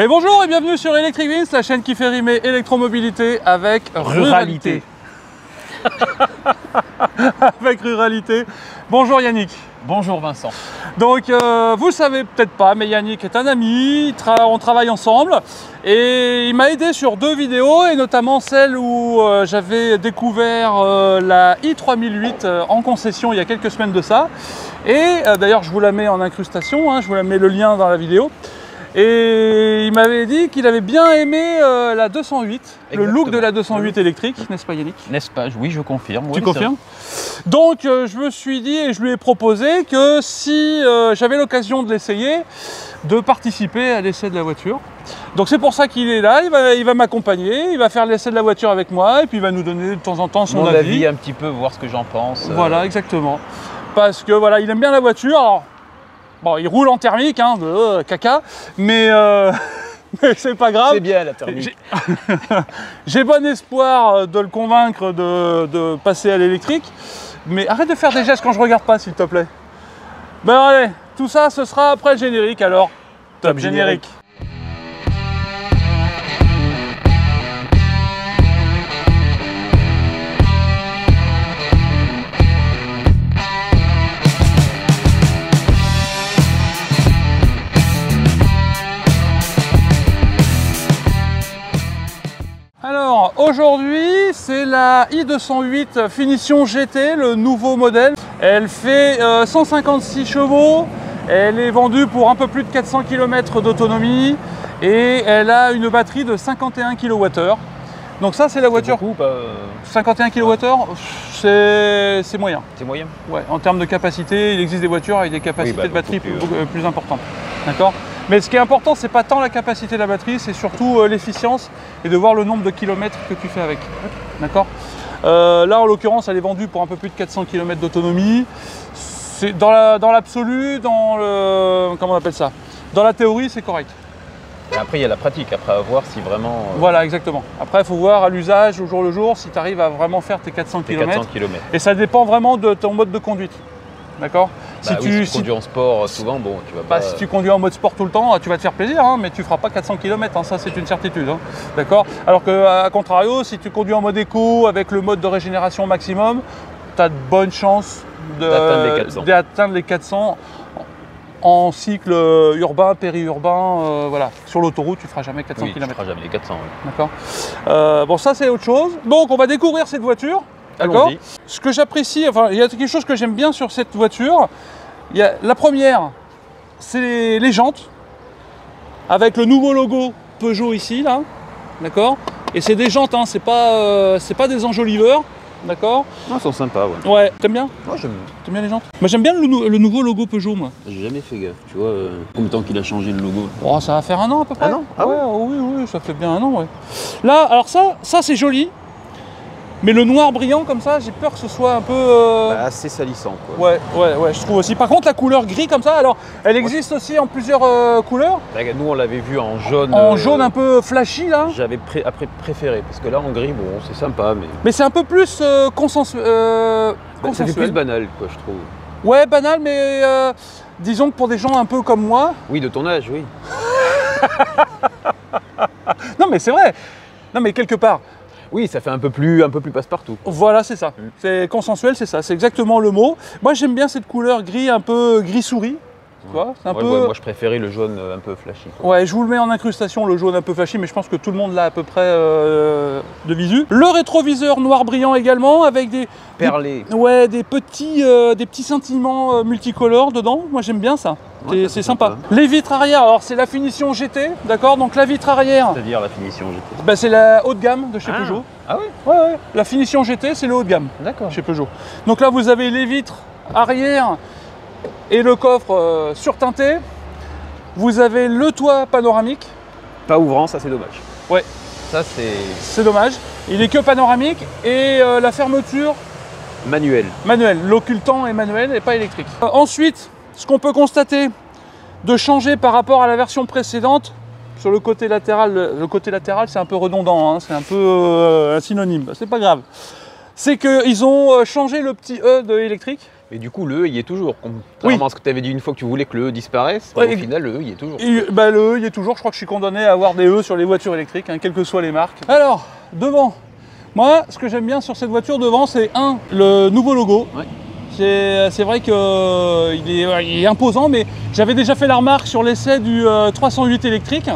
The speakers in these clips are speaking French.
Et bonjour et bienvenue sur Electric Vince, la chaîne qui fait rimer électromobilité avec ruralité. Avec ruralité. Bonjour Yannick. Bonjour Vincent. Donc vous le savez peut-être pas, mais Yannick est un ami, on travaille ensemble et il m'a aidé sur 2 vidéos et notamment celle où j'avais découvert la i3008 en concession il y a quelques semaines de ça. Et d'ailleurs je vous la mets en incrustation, hein, je vous la mets le lien dans la vidéo. Et il m'avait dit qu'il avait bien aimé la 208, exactement. Le look de la 208 électrique, n'est-ce pas Yannick? N'est-ce pas? Oui, je confirme. Tu oui, confirmes? Donc je me suis dit et je lui ai proposé que si j'avais l'occasion de l'essayer, de participer à l'essai de la voiture. Donc c'est pour ça qu'il est là, il va m'accompagner, il va faire l'essai de la voiture avec moi et puis il va nous donner de temps en temps son avis. Un petit peu, voir ce que j'en pense. Voilà, exactement. Parce que voilà, il aime bien la voiture. Alors, bon, il roule en thermique, hein, caca, mais c'est pas grave. C'est bien la thermique. J'ai bon espoir de le convaincre de passer à l'électrique, mais arrête de faire des gestes quand je regarde pas, s'il te plaît. Ben allez, tout ça, ce sera après le générique, alors top générique. Alors aujourd'hui c'est la i208 finition GT, le nouveau modèle. Elle fait 156 chevaux, elle est vendue pour un peu plus de 400 km d'autonomie et elle a une batterie de 51 kWh. Donc ça c'est la voiture. Beaucoup, 51 kWh, c'est moyen. C'est moyen. Ouais, en termes de capacité, il existe des voitures avec des capacités de batterie plus importantes. D'accord. Mais ce qui est important, c'est pas tant la capacité de la batterie, c'est surtout l'efficience et de voir le nombre de kilomètres que tu fais avec. D'accord. Là, en l'occurrence, elle est vendue pour un peu plus de 400 km d'autonomie. C'est dans l'absolu, comment on appelle ça? Dans la théorie, c'est correct. Et après, il y a la pratique, après à voir si vraiment... Voilà, exactement. Après, il faut voir à l'usage, au jour le jour, si tu arrives à vraiment faire tes 400 km. Et ça dépend vraiment de ton mode de conduite. D'accord. Si tu conduis en sport souvent, bon, tu vas pas... Si tu conduis en mode sport tout le temps, tu vas te faire plaisir, hein, mais tu ne feras pas 400 km, hein, ça c'est une certitude. Hein, d'accord. Alors qu'à contrario, si tu conduis en mode éco, avec le mode de régénération maximum, tu as de bonnes chances d'atteindre les 400 en cycle urbain, périurbain, voilà. Sur l'autoroute, tu ne feras jamais 400 km. Tu ne feras jamais les 400. Oui. D'accord. Bon, ça c'est autre chose. Donc on va découvrir cette voiture. D'accord. Ce que j'apprécie, enfin, il y a quelque chose que j'aime bien sur cette voiture. La première, c'est les jantes, avec le nouveau logo Peugeot ici, là. D'accord. Et c'est des jantes, hein, c'est pas des enjoliveurs. D'accord. Elles sont sympas, ouais. Ouais, t'aimes bien? Moi j'aime. T'aimes bien les jantes? Moi j'aime bien le nouveau logo Peugeot, moi. J'ai jamais fait gaffe, tu vois, combien de temps qu'il a changé le logo? Oh, ça va faire 1 an à peu près. 1 an? Ah ouais, oui, ça fait bien 1 an, ouais. Là, alors ça c'est joli. Mais le noir brillant comme ça, j'ai peur que ce soit un peu... assez salissant, quoi. Ouais, je trouve aussi. Par contre, la couleur gris comme ça, alors, elle existe aussi en plusieurs couleurs. Nous, on l'avait vu en jaune. En jaune un peu flashy, là. J'avais préféré, parce que là, en gris, bon, c'est sympa, mais... Mais c'est un peu plus consensuel. Ça fait plus banal, quoi, je trouve. Ouais, banal, mais disons que pour des gens un peu comme moi... Oui, de ton âge, oui. Non, mais c'est vrai. Non, mais quelque part... Oui, ça fait un peu plus passe-partout. Voilà, c'est ça. C'est consensuel, c'est ça. C'est exactement le mot. Moi, j'aime bien cette couleur gris, un peu gris souris. Tu vois, c'est un peu... moi, je préférais le jaune un peu flashy. Quoi. Ouais, je vous le mets en incrustation, le jaune un peu flashy, mais je pense que tout le monde l'a à peu près de visu. Le rétroviseur noir brillant également, avec des... Perlés. Des petits scintillements multicolores dedans. Moi, j'aime bien ça. Ouais, c'est sympa. Les vitres arrière, alors c'est la finition GT, d'accord. Donc la vitre arrière... C'est-à-dire la finition GT? Bah, c'est la haut de gamme de chez Peugeot. Ah oui? Ouais. La finition GT, c'est le haut de gamme chez Peugeot. Donc là, vous avez les vitres arrière et le coffre surteinté. Vous avez le toit panoramique. Pas ouvrant, ça c'est dommage. Ouais. Ça c'est dommage. Il est que panoramique et la fermeture... Manuelle. L'occultant est manuel et pas électrique. Ensuite, ce qu'on peut constater de changer par rapport à la version précédente, sur le côté latéral c'est un peu redondant, hein, c'est un peu un synonyme, c'est pas grave. C'est qu'ils ont changé le petit E de électrique. Et du coup, le E, il y est toujours. Contrairement à ce que tu avais dit une fois que tu voulais que le E disparaisse, au final, le E, il y est toujours. Bah, le E, il y est toujours. Je crois que je suis condamné à avoir des E sur les voitures électriques, hein, quelles que soient les marques. Alors, devant. Moi, ce que j'aime bien sur cette voiture devant, c'est le nouveau logo. Ouais. C'est vrai qu'il est imposant, mais j'avais déjà fait la remarque sur l'essai du 308 électrique.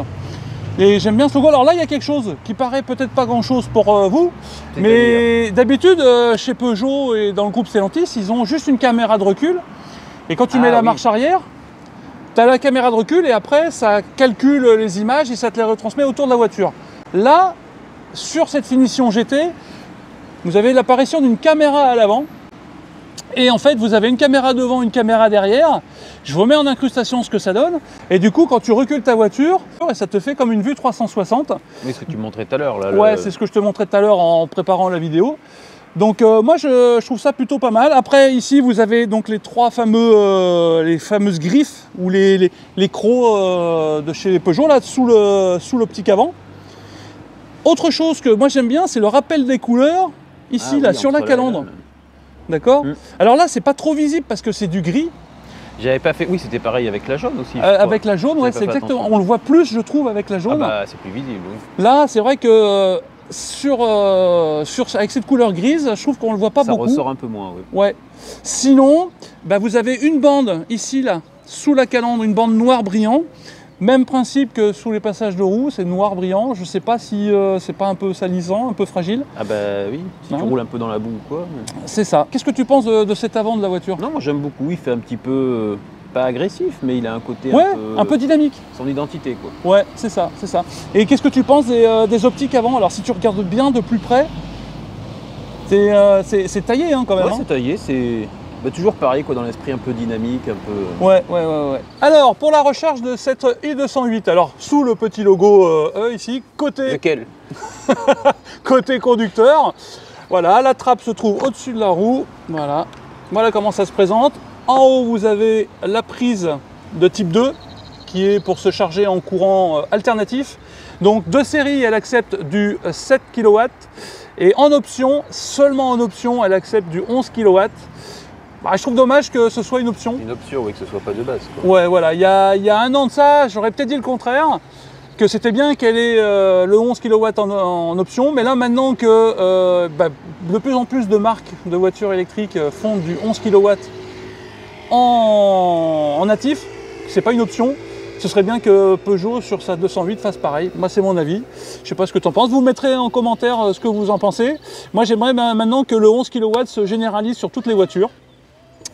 Et j'aime bien ce logo. Alors là, il y a quelque chose qui paraît peut-être pas grand-chose pour vous, mais d'habitude, chez Peugeot et dans le groupe Stellantis, ils ont juste une caméra de recul. Et quand tu mets la marche arrière, tu as la caméra de recul et après, ça calcule les images et ça te les retransmet autour de la voiture. Là, sur cette finition GT, vous avez l'apparition d'une caméra à l'avant. Et en fait, vous avez une caméra devant, une caméra derrière. Je vous mets en incrustation ce que ça donne. Et du coup, quand tu recules ta voiture, ça te fait comme une vue 360. Oui, ce que tu montrais tout à l'heure. Ouais, c'est ce que je te montrais tout à l'heure en préparant la vidéo. Donc moi, je trouve ça plutôt pas mal. Après, ici, vous avez donc les les fameuses griffes ou les crocs de chez Peugeot, là, sous l'optique avant. Autre chose que moi j'aime bien, c'est le rappel des couleurs, ici, là, sur la calandre. D'accord. Alors là, c'est pas trop visible parce que c'est du gris. J'avais pas fait. Oui, c'était pareil avec la jaune aussi. Avec la jaune, ouais, c'est exactement. Attention. On le voit plus, je trouve, avec la jaune. Ah bah, c'est plus visible. Oui. Là, c'est vrai que avec cette couleur grise, je trouve qu'on le voit pas beaucoup. Ça ressort un peu moins, oui. Ouais. Sinon, bah, vous avez une bande ici, là, sous la calandre, une bande noir brillant. Même principe que sous les passages de roues, c'est noir brillant. Je ne sais pas si c'est pas un peu salissant, un peu fragile. Ah bah oui, si tu roules un peu dans la boue ou quoi. Mais... C'est ça. Qu'est-ce que tu penses de cet avant de la voiture? Non, moi j'aime beaucoup. Il fait un petit peu, pas agressif, mais il a un côté un peu dynamique. Son identité, quoi. Ouais, c'est ça, c'est ça. Et qu'est-ce que tu penses des optiques avant? Alors si tu regardes bien de plus près, c'est taillé hein, quand même. Ouais, c'est taillé, c'est... Bah, toujours pareil, quoi, dans l'esprit un peu dynamique, un peu... Ouais. Alors, pour la recharge de cette i208, alors, sous le petit logo E ici, côté... Lequel? Côté conducteur, voilà, la trappe se trouve au-dessus de la roue, voilà. Voilà comment ça se présente. En haut, vous avez la prise de type 2, qui est pour se charger en courant alternatif. Donc, de série, elle accepte du 7 kW, et en option, seulement en option, elle accepte du 11 kW. Bah, je trouve dommage que ce soit une option. Une option, oui, que ce soit pas de base, quoi. Ouais, voilà. Il y a un an de ça, j'aurais peut-être dit le contraire, que c'était bien qu'elle ait le 11 kW en option, mais là, maintenant que de plus en plus de marques de voitures électriques font du 11 kW en natif, c'est pas une option. Ce serait bien que Peugeot, sur sa 208, fasse pareil. Moi, c'est mon avis. Je ne sais pas ce que tu en penses. Vous mettrez en commentaire ce que vous en pensez. Moi, j'aimerais maintenant que le 11 kW se généralise sur toutes les voitures.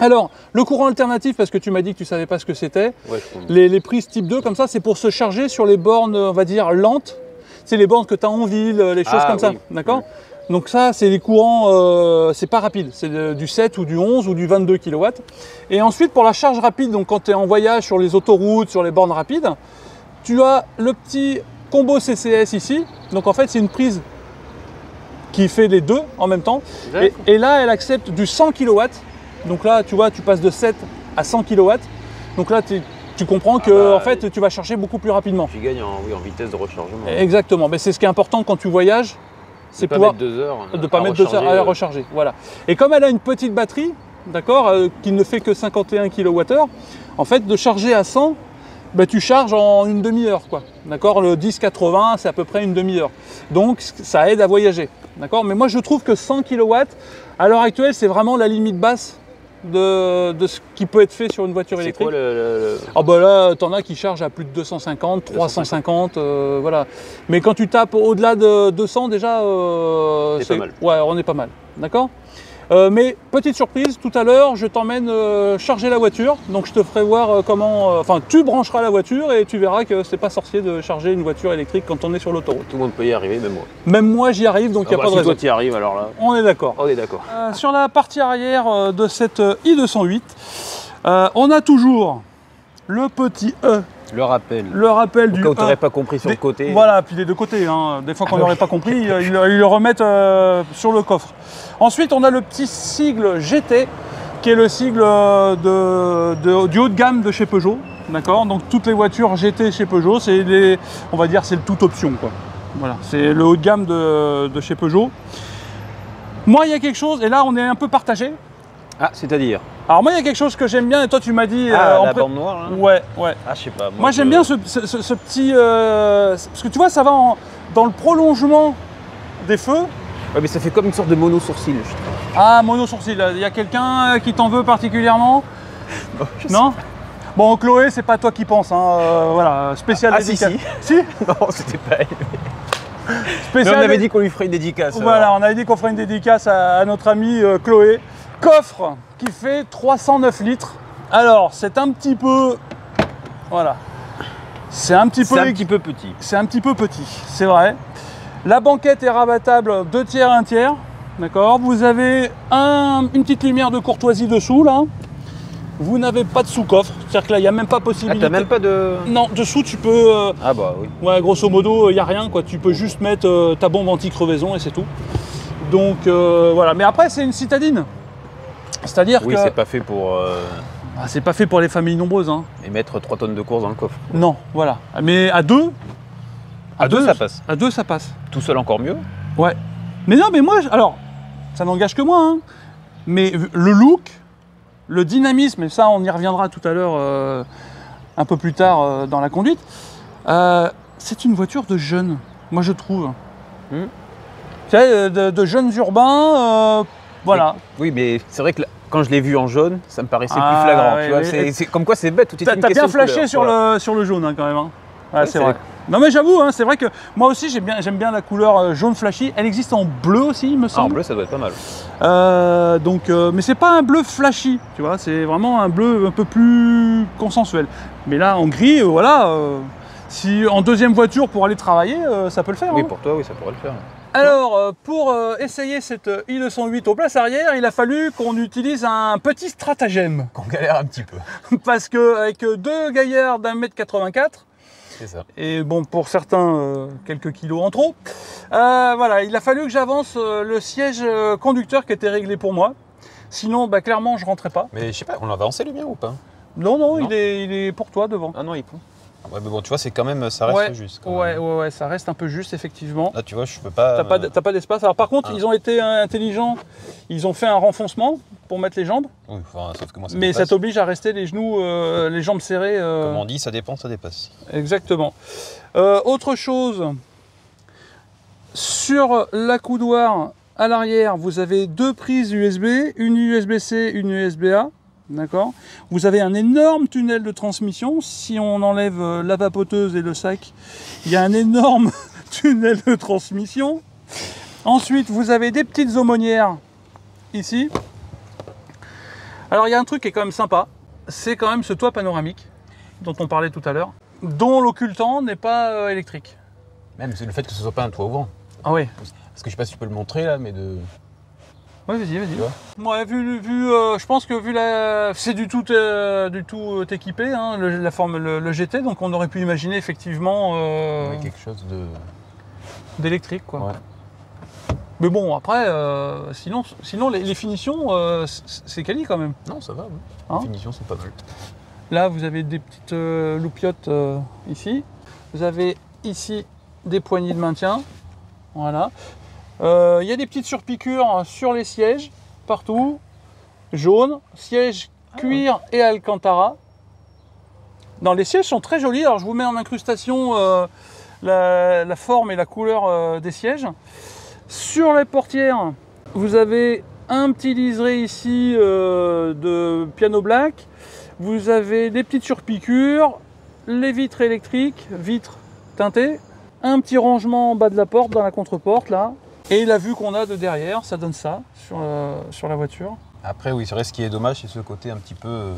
Alors, le courant alternatif, parce que tu m'as dit que tu ne savais pas ce que c'était, ouais, les prises type 2 comme ça, c'est pour se charger sur les bornes, on va dire, lentes. C'est les bornes que tu as en ville, les choses comme ça, d'accord? Oui. Donc ça, c'est les courants, c'est pas rapide, c'est du 7 ou du 11 ou du 22 kW. Et ensuite, pour la charge rapide, donc quand tu es en voyage sur les autoroutes, sur les bornes rapides, tu as le petit combo CCS ici. Donc en fait, c'est une prise qui fait les deux en même temps. Et là, elle accepte du 100 kW. Donc là, tu vois, tu passes de 7 à 100 kW. Donc là, tu comprends que en fait, tu vas charger beaucoup plus rapidement. Tu gagnes en vitesse de rechargement. Exactement. Mais c'est ce qui est important quand tu voyages, c'est pouvoir mettre 2 heures de pas mettre 2 heures à recharger. Voilà. Et comme elle a une petite batterie, d'accord, qui ne fait que 51 kWh, en fait, de charger à 100, tu charges en une demi-heure, quoi. D'accord, le 10-80, c'est à peu près une demi-heure. Donc, ça aide à voyager. D'accord. Mais moi, je trouve que 100 kW, à l'heure actuelle, c'est vraiment la limite basse de ce qui peut être fait sur une voiture électrique. C'est quoi Ah bah là, t'en as qui chargent à plus de 250, 350, voilà. Mais quand tu tapes au-delà de 200 déjà, c'est pas mal. Ouais, on est pas mal, d'accord. Mais petite surprise, tout à l'heure, je t'emmène charger la voiture. Donc je te ferai voir comment... Enfin, tu brancheras la voiture et tu verras que c'est pas sorcier de charger une voiture électrique quand on est sur l'autoroute. Tout le monde peut y arriver, même moi. Même moi, j'y arrive, donc il n'y a pas de raison. Si toi tu y arrives, alors là... On est d'accord. On est d'accord. Sur la partie arrière de cette i208, on a toujours le petit E. Le rappel. Le rappel du E. Quand tu n'aurais pas compris sur le côté. Voilà, puis les deux côtés. Hein. Des fois qu'on n'aurait pas compris, ils le remettent sur le coffre. Ensuite, on a le petit sigle GT, qui est le sigle du haut de gamme de chez Peugeot. D'accord. Donc toutes les voitures GT chez Peugeot, c'est on va dire, c'est le tout option, quoi. Voilà, c'est le haut de gamme de chez Peugeot. Moi, il y a quelque chose, et là, on est un peu partagé. Ah, c'est-à-dire? Alors moi, il y a quelque chose que j'aime bien, et toi tu m'as dit... la bande noire, là? Ouais, ouais. Ah, je sais pas. Moi j'aime bien ce petit... parce que tu vois, ça va dans le prolongement des feux. Ouais, mais ça fait comme une sorte de mono-sourcil, je trouve. Ah, mono-sourcil, il y a quelqu'un qui t'en veut particulièrement? Non? Bon, Chloé, c'est pas toi qui pense, hein. Voilà, spécial dédicace. Si. Non, c'était pas elle. Mais on avait dit qu'on lui ferait une dédicace. Voilà, alors. on avait dit qu'on ferait une dédicace à notre amie Chloé. Coffre qui fait 309 litres. Alors, c'est un petit peu... Voilà. C'est un petit peu petit. C'est un petit peu petit, c'est vrai. La banquette est rabattable 2 tiers, 1 tiers. D'accord. Vous avez une petite lumière de courtoisie dessous, là. Vous n'avez pas de sous-coffre, c'est-à-dire que là, il n'y a même pas possibilité. Ah, t'as même pas de... Non, dessous, tu peux... Ah bah oui. Ouais, grosso modo, il n'y a rien, quoi. Tu peux juste mettre ta bombe anti-crevaison et c'est tout. Donc, voilà. Mais après, c'est une citadine. C'est-à-dire que... Oui, c'est pas fait pour... Ah, c'est pas fait pour les familles nombreuses, hein. Et mettre 3 tonnes de course dans le coffre. Non, voilà. Mais à deux... À deux, ça passe. À deux, ça passe. Tout seul, encore mieux. Ouais. Mais non, mais moi, alors, ça n'engage que moi, hein. Mais le look... Le dynamisme, et ça on y reviendra tout à l'heure un peu plus tard dans la conduite, c'est une voiture de jeunes, moi je trouve. Tu sais, de jeunes urbains, voilà. Oui, mais c'est vrai que quand je l'ai vu en jaune, ça me paraissait plus flagrant. Ouais, tu vois, c'est comme quoi c'est bête, tout est une question de T'as bien flashé couleur, sur le jaune hein, quand même. Hein. Ouais, Ouais, c'est vrai. Non mais j'avoue, hein, c'est vrai que moi aussi j'aime bien la couleur jaune flashy. Elle existe en bleu aussi, il me Ah, semble. en bleu, ça doit être pas mal. Mais c'est pas un bleu flashy, tu vois, c'est vraiment un bleu un peu plus consensuel. Mais là, en gris, voilà, si en deuxième voiture pour aller travailler, ça peut le faire. Oui, hein. pour toi, oui, ça pourrait le faire. Alors, pour essayer cette i208 aux places arrière, il a fallu qu'on utilise un petit stratagème. Qu'on galère un petit peu. Parce qu'avec 2 gaillards d'1m84, C'est ça. et bon, pour certains, quelques kilos en trop. Voilà, il a fallu que j'avance le siège conducteur qui était réglé pour moi. Sinon, bah, clairement, je rentrais pas. Mais je sais pas, on a avancé le mien ou pas? Non, il est pour toi devant. Ah non, il peut. Ouais, mais bon, tu vois, c'est quand même, ça reste juste. Quand même. Ouais, ça reste un peu juste, effectivement. Là, tu vois, je peux pas. T'as pas d'espace. Alors, par contre, ils ont été intelligents. Ils ont fait un renfoncement pour mettre les jambes. Oui, enfin, sauf que moi, ça Mais dépasse. ça t'oblige à rester les genoux, les jambes serrées. Comme on dit, ça dépend, ça dépasse. Exactement. Autre chose, sur l'accoudoir à l'arrière, vous avez 2 prises USB, une USB-C, une USB-A. D'accord. Vous avez un énorme tunnel de transmission. Si on enlève la vapoteuse et le sac, il y a un énorme tunnel de transmission. Ensuite, vous avez des petites aumônières ici. Alors, il y a un truc qui est quand même sympa. C'est quand même ce toit panoramique dont on parlait tout à l'heure, dont l'occultant n'est pas électrique. Même c'est le fait que ce soit pas un toit ouvrant. Ah oui. Parce que je sais pas si tu peux le montrer là, mais de. Ouais, vas-y. Tu vois Ouais, je pense que vu la, c'est du tout équipé, hein, la forme, le GT, donc on aurait pu imaginer effectivement Ouais, quelque chose de. d'électrique, quoi. Ouais. Mais bon, après, sinon les finitions, c'est quali quand même. Non, ça va. Oui. Hein Les finitions sont pas mal. Là, vous avez des petites loupiottes ici. Vous avez ici des poignées de maintien. Voilà. Il y a des petites surpiqûres sur les sièges, partout. Jaune, siège cuir et alcantara. Non, les sièges sont très jolis. Alors, je vous mets en incrustation la forme et la couleur des sièges. Sur les portières, vous avez un petit liseré ici de piano black. Vous avez des petites surpiqûres, les vitres électriques, vitres teintées, un petit rangement en bas de la porte, dans la contre-porte là. Et la vue qu'on a de derrière, ça donne ça sur la voiture. Après, oui, c'est vrai, ce qui est dommage, c'est ce côté un petit peu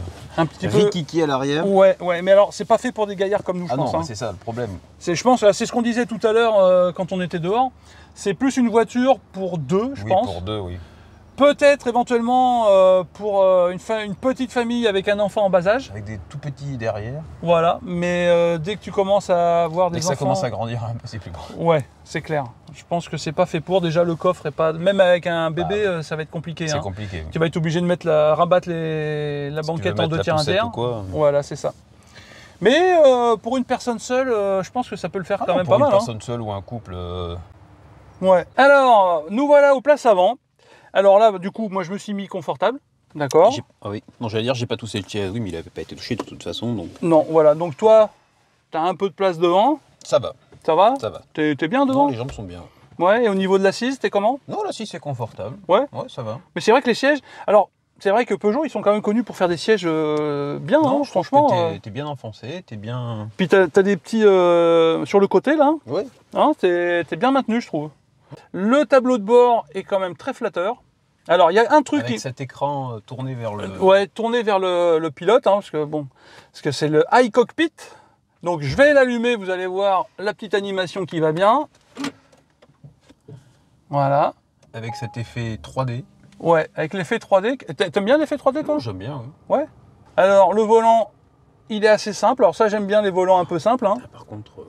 rikiki à l'arrière. Ouais, mais alors c'est pas fait pour des gaillards comme nous, je pense. Non, hein. c'est ça le problème. Je pense, c'est ce qu'on disait tout à l'heure quand on était dehors. C'est plus une voiture pour deux, je pense. Oui, pour deux, oui. Peut-être éventuellement pour une petite famille avec un enfant en bas âge. Avec des tout petits derrière. Voilà, mais dès que tu commences à avoir des enfants... Dès que ça commence à grandir un peu, c'est plus grand. Ouais, c'est clair. Je pense que c'est pas fait pour. Déjà, le coffre est pas... Même avec un bébé, ça va être compliqué. C'est hein. compliqué. Oui. Tu vas être obligé de rabattre la banquette en 2 tiers 1 tiers. Voilà, c'est ça. Mais pour une personne seule, je pense que ça peut le faire quand même pas mal. Pour une personne seule ou un couple... Ouais. Alors, nous voilà aux places avant. Alors là, du coup, moi, je me suis mis confortable. D'accord. Ah oui, non, j'allais dire, j'ai pas touché le siège, oui, mais il avait pas été touché de toute façon, donc... Non, voilà. Donc toi, tu as un peu de place devant. Ça va. Ça va? Ça va. T'es bien devant? Non, les jambes sont bien. Ouais, et au niveau de l'assise, t'es comment? Non, là, si, c'est confortable. Ouais? Ouais, ça va. Mais c'est vrai que les sièges... Alors, c'est vrai que Peugeot, ils sont quand même connus pour faire des sièges bien, non, hein, franchement. T'es bien enfoncé, t'es bien... Puis t'as des petits... sur le côté, là. Ouais. Hein, t'es bien maintenu, je trouve. Le tableau de bord est quand même très flatteur. Alors, il y a un truc Avec cet écran tourné vers le... Ouais, tourné vers le pilote, hein, parce que c'est le iCockpit. Donc, je vais l'allumer, vous allez voir la petite animation qui va bien. Voilà. Avec cet effet 3D. Ouais, avec l'effet 3D. T'aimes bien l'effet 3D, toi? J'aime bien, oui. Ouais. Alors, le volant, il est assez simple. Alors ça, j'aime bien les volants un peu simples. Hein. Par contre,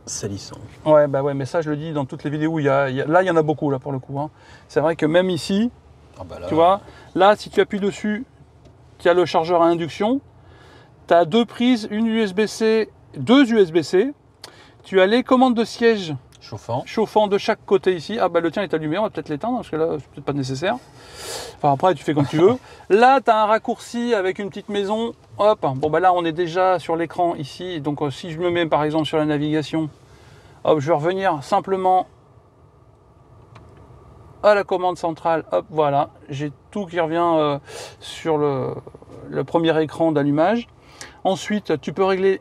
salissant. Ouais, bah ouais, mais ça, je le dis dans toutes les vidéos. Là, il y en a beaucoup, là, pour le coup. Hein. C'est vrai que même ici, Là, tu vois, là, si tu appuies dessus, tu as le chargeur à induction. Tu as deux prises, une USB-C, deux USB-C. Tu as les commandes de siège chauffant de chaque côté ici. Ah bah le tien est allumé, on va peut-être l'éteindre parce que là c'est peut-être pas nécessaire. Enfin après tu fais comme tu veux. Là tu as un raccourci avec une petite maison. Hop, bon bah là on est déjà sur l'écran ici. Donc si je me mets par exemple sur la navigation, hop, je vais revenir simplement à la commande centrale. Hop, voilà, j'ai tout qui revient sur le premier écran d'allumage. Ensuite tu peux régler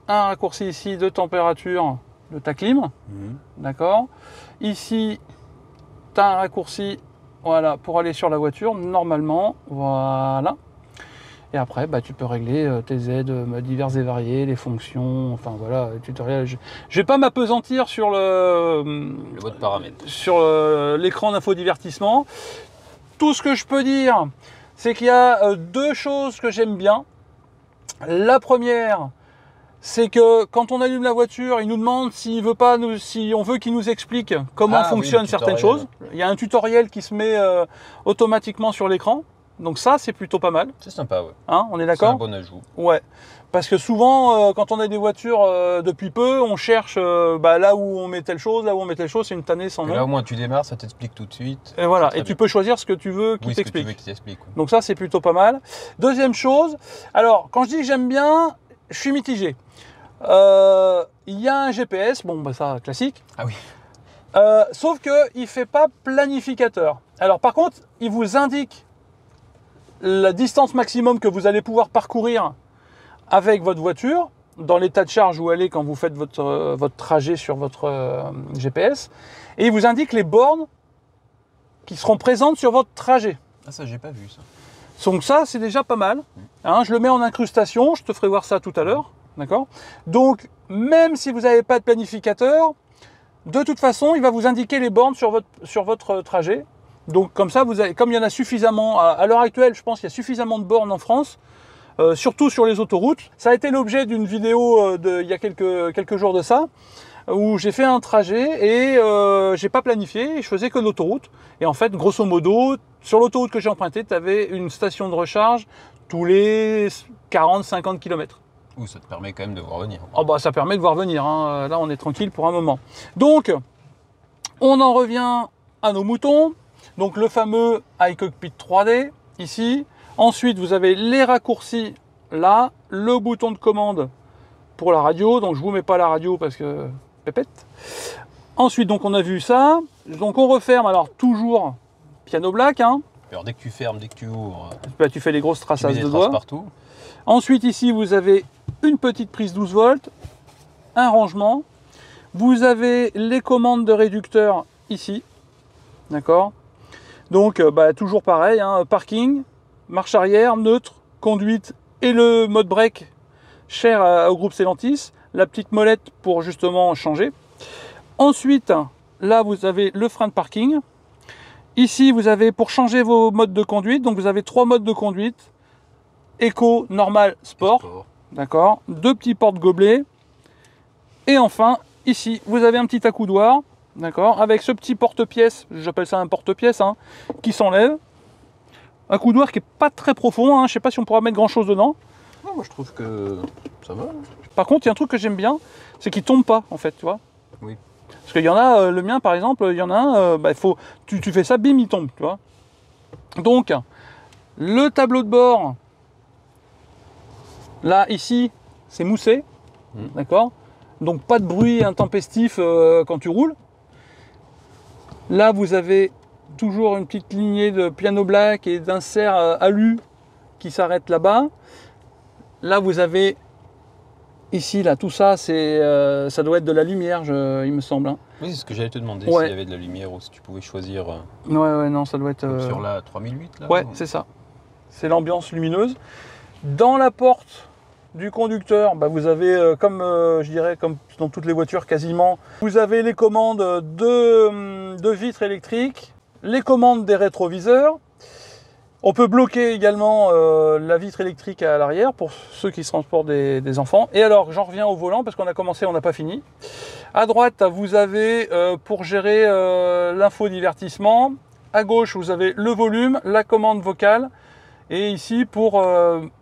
un raccourci ici de température de ta clim, d'accord. Ici, tu as un raccourci, voilà, pour aller sur la voiture, normalement, voilà. Et après, bah, tu peux régler tes aides diverses et variées, les fonctions, enfin voilà, tutoriel. Je vais pas m'apesantir sur le mode paramètres, sur l'écran d'infodivertissement. Tout ce que je peux dire, c'est qu'il y a deux choses que j'aime bien. La première, c'est que quand on allume la voiture, il nous demande si on veut qu'il nous explique comment fonctionnent certaines choses. Il y a un tutoriel qui se met automatiquement sur l'écran. Donc ça, c'est plutôt pas mal. C'est sympa, ouais. Hein, on est d'accord? C'est un bon ajout. Ouais. Parce que souvent, quand on a des voitures depuis peu, on cherche là où on met telle chose, là où on met telle chose, c'est une tannée sans nom. Là, au moins, tu démarres, ça t'explique tout de suite. Et voilà. Et tu peux choisir ce que tu veux qu'il t'explique. Oui. Donc ça, c'est plutôt pas mal. Deuxième chose, alors, quand je dis que j'aime bien, je suis mitigé. Il y a un GPS, bon bah ça classique. Ah oui. Sauf que il fait pas planificateur. Alors par contre, il vous indique la distance maximum que vous allez pouvoir parcourir avec votre voiture dans l'état de charge où elle est quand vous faites votre trajet sur votre GPS, et il vous indique les bornes qui seront présentes sur votre trajet. Ah ça, j'ai pas vu ça. Donc ça, c'est déjà pas mal. Hein, je le mets en incrustation, je te ferai voir ça tout à l'heure. D'accord? Donc, même si vous n'avez pas de planificateur, de toute façon, il va vous indiquer les bornes sur votre trajet. Donc, comme ça, comme il y en a suffisamment, à l'heure actuelle, je pense qu'il y a suffisamment de bornes en France, surtout sur les autoroutes. Ça a été l'objet d'une vidéo il y a quelques jours de ça, où j'ai fait un trajet et j'ai pas planifié, je faisais que l'autoroute. Et en fait, grosso modo, sur l'autoroute que j'ai empruntée, tu avais une station de recharge tous les 40-50 km. Ça te permet quand même de voir venir. Oh bah ça permet de voir venir, hein. Là on est tranquille pour un moment. Donc, on en revient à nos moutons. Donc le fameux iCockpit 3D, ici. Ensuite, vous avez les raccourcis là, le bouton de commande pour la radio. Donc je vous mets pas la radio parce que pépette. Ensuite, donc on a vu ça. Donc on referme, alors toujours piano black. Hein. Alors dès que tu fermes, dès que tu ouvres, bah, tu fais les grosses traçages de doigts. Partout. Ensuite, ici, vous avez une petite prise 12 volts, un rangement. Vous avez les commandes de réducteur ici. D'accord? Donc, toujours pareil, hein, parking, marche arrière, neutre, conduite et le mode break cher au groupe Stellantis. La petite molette pour justement changer. Ensuite, là, vous avez le frein de parking. Ici, vous avez pour changer vos modes de conduite. Donc, vous avez 3 modes de conduite. Éco, normal, sport. D'accord. 2 petits porte-gobelets. Et enfin, ici, vous avez un petit accoudoir. D'accord. Avec ce petit porte-pièce, j'appelle ça un porte-pièce, hein, qui s'enlève. Un accoudoir qui n'est pas très profond. Hein, je ne sais pas si on pourra mettre grand-chose dedans. Non, moi, je trouve que ça va. Par contre, il y a un truc que j'aime bien, c'est qu'il ne tombe pas, en fait, tu vois. Oui. Parce qu'il y en a, le mien, par exemple, il y en a un, tu fais ça, bim, il tombe, tu vois. Donc, Le tableau de bord, là, ici, c'est moussé, d'accord? Donc pas de bruit intempestif quand tu roules. Là, vous avez toujours une petite lignée de piano black et d'insert alu qui s'arrête là-bas. Là, vous avez ici, là, tout ça, ça doit être de la lumière, il me semble. Hein. Oui, c'est ce que j'allais te demander, s'il y avait de la lumière ou si tu pouvais choisir. Ouais, non, ça doit être. Sur la 3008, là. Ouais, c'est ça. C'est l'ambiance lumineuse. Dans la porte du conducteur, bah, vous avez, comme je dirais, comme dans toutes les voitures quasiment, vous avez les commandes de vitres électriques, les commandes des rétroviseurs. On peut bloquer également la vitre électrique à l'arrière pour ceux qui se transportent des enfants. Et alors, j'en reviens au volant parce qu'on a commencé, on n'a pas fini. À droite, vous avez pour gérer l'infodivertissement. À gauche, vous avez le volume, la commande vocale. Et ici, pour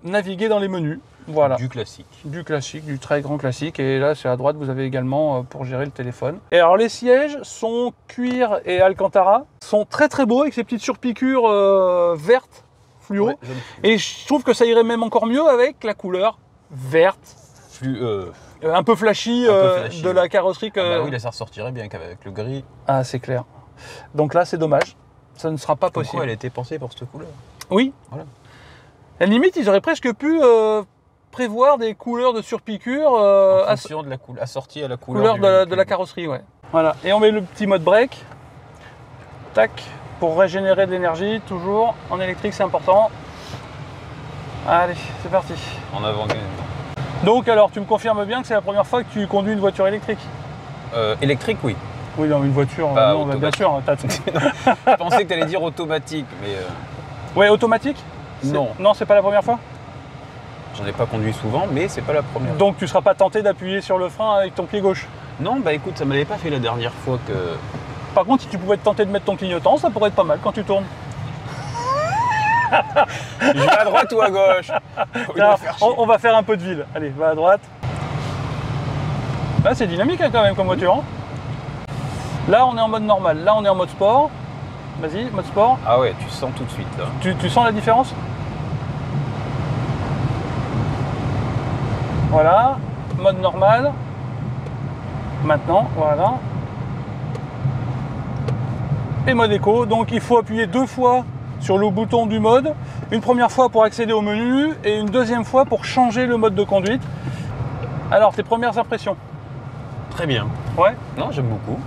naviguer dans les menus. Voilà. Du classique. Du classique, du très grand classique. Et là, c'est à droite, vous avez également pour gérer le téléphone. Et alors, les sièges sont cuir et alcantara. Sont très très beaux avec ces petites surpiqûres vertes, fluo. Ouais, et je trouve que ça irait même encore mieux avec la couleur verte. Un peu flashy, de la carrosserie. Que... Ah bah oui, là, ça ressortirait bien qu'avec le gris. Ah, c'est clair. Donc là, c'est dommage. Ça ne sera pas possible. Pourquoi elle a été pensée pour cette couleur? Oui. Voilà. À la limite, ils auraient presque pu prévoir des couleurs de surpiqûre en fonction de la assortie à la couleur de la carrosserie, ouais. Voilà. Et on met le petit mode break. Tac. Pour régénérer de l'énergie, toujours en électrique, c'est important. Allez, c'est parti. En avant. Donc alors, tu me confirmes bien que c'est la première fois que tu conduis une voiture électrique? Électrique, oui. Oui, non, une voiture, non, bah, bien sûr. Je pensais que tu allais dire automatique, mais... Ouais, automatique? Non. Non, c'est pas la première fois? J'en ai pas conduit souvent, mais c'est pas la première. Donc tu seras pas tenté d'appuyer sur le frein avec ton pied gauche? Non, bah écoute, ça m'avait pas fait la dernière fois que... Par contre, si tu pouvais te tenter de mettre ton clignotant, ça pourrait être pas mal quand tu tournes. Je vais à droite ou à gauche? On va faire un peu de ville. Allez, va à droite. Là, c'est dynamique hein, quand même comme voiture. Hein. Là, on est en mode normal. Là, on est en mode sport. Vas-y, mode sport. Ah ouais, tu sens tout de suite là. Tu sens la différence? Voilà, mode normal. Maintenant, voilà. Et mode éco. Donc il faut appuyer 2 fois sur le bouton du mode. Une première fois pour accéder au menu et une deuxième fois pour changer le mode de conduite. Alors, tes premières impressions? Très bien. Ouais? Non, j'aime beaucoup.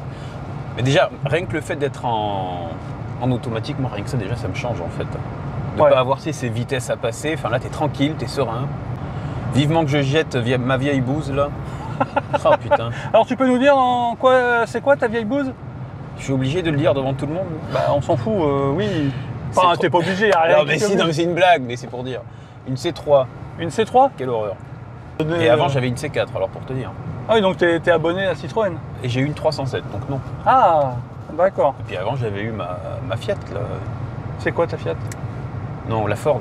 Mais déjà, rien que le fait d'être en automatique, moi, rien que ça, déjà, ça me change en fait. De ne pas avoir ces vitesses à passer. Enfin là, t'es tranquille, t'es serein. Vivement que je jette ma vieille bouse là. Oh putain. Alors tu peux nous dire en quoi c'est quoi ta vieille bouse? Je suis obligé de le dire devant tout le monde. Bah on s'en fout, oui. Enfin t'es pas obligé, rien. Non mais si, non, mais c'est une blague, mais c'est pour dire. Une C3. Une C3? Quelle horreur. Et avant j'avais une C4, alors pour te dire. Ah oui, donc t'es abonné à Citroën. Et j'ai eu une 307, donc non. Ah, d'accord. Et puis avant j'avais eu ma Fiat là. C'est quoi ta Fiat? Non, la Ford.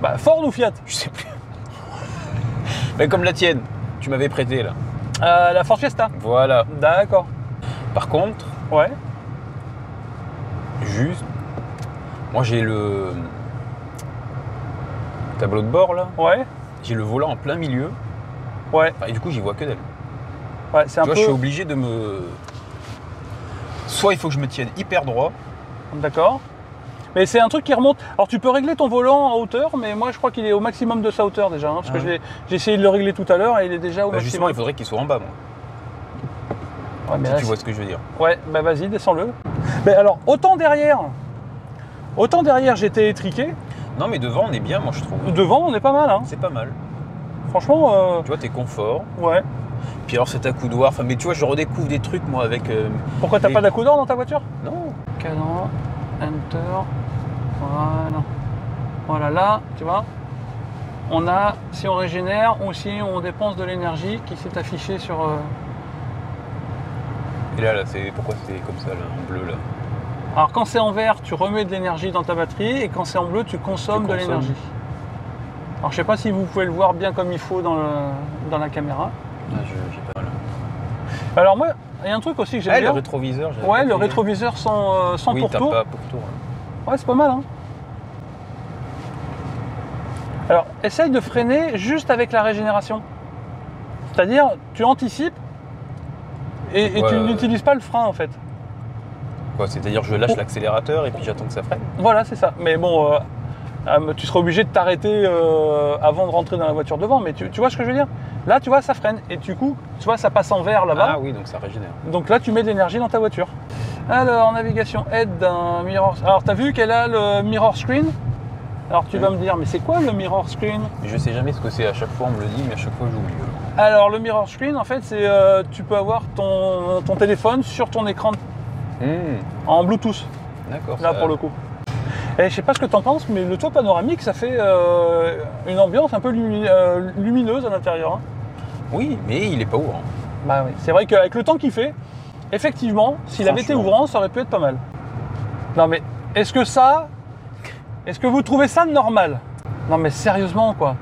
Bah Ford ou Fiat? Je sais plus. Mais comme la tienne, tu m'avais prêté là. La Ford Fiesta. Voilà. D'accord. Par contre, ouais. Juste, moi j'ai le tableau de bord là. Ouais. J'ai le volant en plein milieu. Ouais. Et du coup, j'y vois que dalle. Ouais, c'est un peu. Je suis obligé de me. Soit il faut que je me tienne hyper droit. D'accord. Mais c'est un truc qui remonte. Alors tu peux régler ton volant en hauteur, mais moi je crois qu'il est au maximum de sa hauteur déjà. Hein, parce que j'ai essayé de le régler tout à l'heure et il est déjà au maximum. Justement, il faudrait qu'il soit en bas, moi. Ouais, mais si là, tu vois ce que je veux dire. Ouais, bah vas-y, descends-le. Mais alors, autant derrière j'étais étriqué. Non, mais devant, on est bien, moi je trouve. Devant, on est pas mal. Hein. C'est pas mal. Franchement. Tu vois, t'es confort. Ouais. Puis alors, cet accoudoir. Enfin, mais tu vois, je redécouvre des trucs, moi, avec. Pourquoi t'as pas d'accoudoir dans ta voiture? Non. Cadran, enter. Voilà. Voilà, là, tu vois, on a, si on régénère ou si on dépense de l'énergie qui s'est affichée sur... Et là, c'est pourquoi c'est comme ça, là, en bleu, là? Alors, quand c'est en vert, tu remets de l'énergie dans ta batterie et quand c'est en bleu, tu consommes de l'énergie. Alors, je sais pas si vous pouvez le voir bien comme il faut dans la caméra. Ah, j'ai pas là. Alors, moi, il y a un truc aussi que j'aime bien. Le rétroviseur. Ouais, le rétroviseur sans oui, pourtour. Oui, t'as pas pourtour. Ouais, c'est pas mal, hein. Alors, essaye de freiner juste avec la régénération. C'est-à-dire, tu anticipes et tu n'utilises pas le frein en fait. Quoi, c'est-à-dire je lâche l'accélérateur et puis j'attends que ça freine? Voilà, c'est ça. Mais bon, tu seras obligé de t'arrêter avant de rentrer dans la voiture devant. Mais tu vois ce que je veux dire? Là, tu vois, ça freine. Et du coup, tu vois, ça passe en vert là-bas. Ah oui, donc ça régénère. Donc là, tu mets de l'énergie dans ta voiture. Alors, navigation aide d'un mirror... Alors, tu as vu qu'elle a le mirror screen? Alors, tu vas me dire, mais c'est quoi le mirror screen? Je sais jamais ce que c'est. À chaque fois, on me le dit, mais à chaque fois, j'oublie. Alors, le mirror screen, en fait, c'est tu peux avoir ton téléphone sur ton écran en Bluetooth. D'accord. Là, pour le coup. Et je sais pas ce que tu en penses, mais le toit panoramique, ça fait une ambiance un peu lumineuse à l'intérieur. Hein. Oui, mais il est pas ouvrant. Bah oui. C'est vrai qu'avec le temps qu'il fait, effectivement, s'il avait été ouvrant, ça aurait pu être pas mal. Non mais, est-ce que vous trouvez ça normal? Non mais sérieusement quoi.